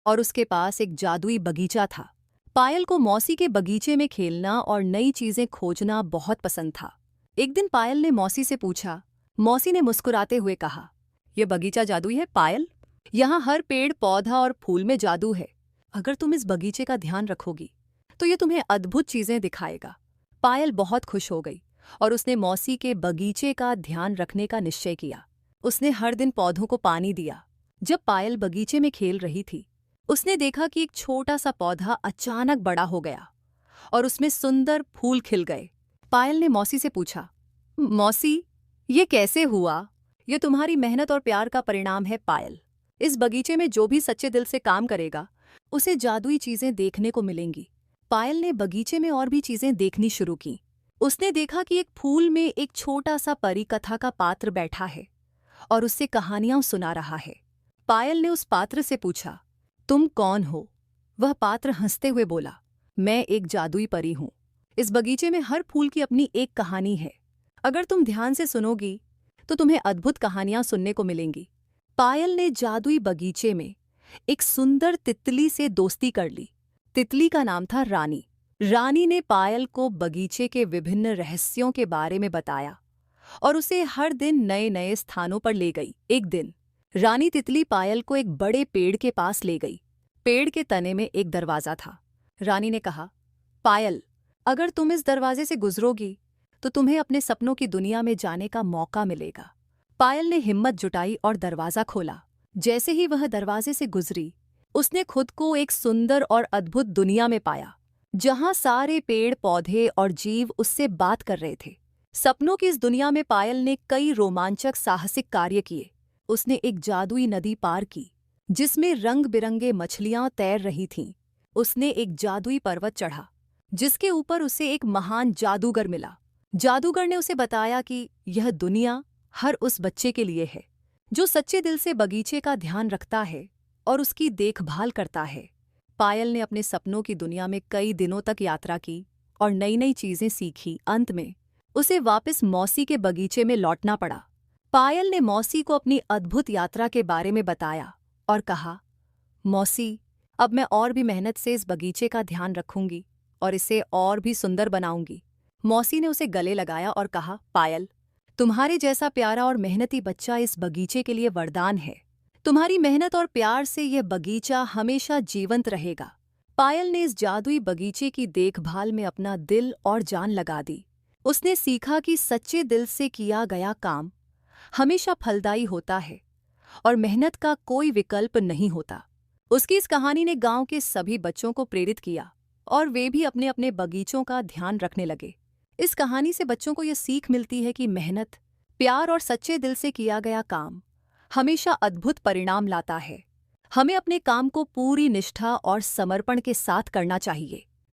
और उसके पास एक जादुई बगीचा था। पायल को मौसी के बगीचे में खेलना और नई चीजें खोजना बहुत पसंद था। एक दिन पायल ने मौसी से पूछा। मौसी ने मुस्कुराते हुए कहा, यह बगीचा जादुई है पायल। यहाँ हर पेड़ पौधा और फूल में जादू है। अगर तुम इस बगीचे का ध्यान रखोगी तो ये तुम्हें अद्भुत चीजें दिखाएगा। पायल बहुत खुश हो गई और उसने मौसी के बगीचे का ध्यान रखने का निश्चय किया। उसने हर दिन पौधों को पानी दिया। जब पायल बगीचे में खेल रही थी, उसने देखा कि एक छोटा सा पौधा अचानक बड़ा हो गया और उसमें सुंदर फूल खिल गए। पायल ने मौसी से पूछा, मौसी, ये कैसे हुआ? ये तुम्हारी मेहनत और प्यार का परिणाम है पायल। इस बगीचे में जो भी सच्चे दिल से काम करेगा उसे जादुई चीजें देखने को मिलेंगी। पायल ने बगीचे में और भी चीजें देखनी शुरू की। उसने देखा कि एक फूल में एक छोटा सा परी कथा का पात्र बैठा है और उससे कहानियां सुना रहा है। पायल ने उस पात्र से पूछा, तुम कौन हो? वह पात्र हंसते हुए बोला, मैं एक जादुई परी हूं। इस बगीचे में हर फूल की अपनी एक कहानी है। अगर तुम ध्यान से सुनोगी तो तुम्हें अद्भुत कहानियां सुनने को मिलेंगी। पायल ने जादुई बगीचे में एक सुंदर तितली से दोस्ती कर ली। तितली का नाम था रानी। रानी ने पायल को बगीचे के विभिन्न रहस्यों के बारे में बताया और उसे हर दिन नए नए स्थानों पर ले गई। एक दिन रानी तितली पायल को एक बड़े पेड़ के पास ले गई। पेड़ के तने में एक दरवाजा था। रानी ने कहा, पायल, अगर तुम इस दरवाजे से गुजरोगी तो तुम्हें अपने सपनों की दुनिया में जाने का मौका मिलेगा। पायल ने हिम्मत जुटाई और दरवाजा खोला। जैसे ही वह दरवाजे से गुजरी, उसने खुद को एक सुंदर और अद्भुत दुनिया में पाया, जहां सारे पेड़ पौधे और जीव उससे बात कर रहे थे। सपनों की इस दुनिया में पायल ने कई रोमांचक साहसिक कार्य किए। उसने एक जादुई नदी पार की जिसमें रंग बिरंगे मछलियां तैर रही थीं। उसने एक जादुई पर्वत चढ़ा जिसके ऊपर उसे एक महान जादूगर मिला। जादूगर ने उसे बताया कि यह दुनिया हर उस बच्चे के लिए है जो सच्चे दिल से बगीचे का ध्यान रखता है और उसकी देखभाल करता है। पायल ने अपने सपनों की दुनिया में कई दिनों तक यात्रा की और नई नई चीजें सीखी। अंत में उसे वापस मौसी के बगीचे में लौटना पड़ा। पायल ने मौसी को अपनी अद्भुत यात्रा के बारे में बताया और कहा, मौसी, अब मैं और भी मेहनत से इस बगीचे का ध्यान रखूंगी और इसे और भी सुंदर बनाऊंगी। मौसी ने उसे गले लगाया और कहा, पायल, तुम्हारे जैसा प्यारा और मेहनती बच्चा इस बगीचे के लिए वरदान है। तुम्हारी मेहनत और प्यार से यह बगीचा हमेशा जीवंत रहेगा। पायल ने इस जादुई बगीचे की देखभाल में अपना दिल और जान लगा दी। उसने सीखा कि सच्चे दिल से किया गया काम हमेशा फलदायी होता है और मेहनत का कोई विकल्प नहीं होता। उसकी इस कहानी ने गांव के सभी बच्चों को प्रेरित किया और वे भी अपने अपने बगीचों का ध्यान रखने लगे। इस कहानी से बच्चों को यह सीख मिलती है कि मेहनत, प्यार और सच्चे दिल से किया गया काम हमेशा अद्भुत परिणाम लाता है। हमें अपने काम को पूरी निष्ठा और समर्पण के साथ करना चाहिए।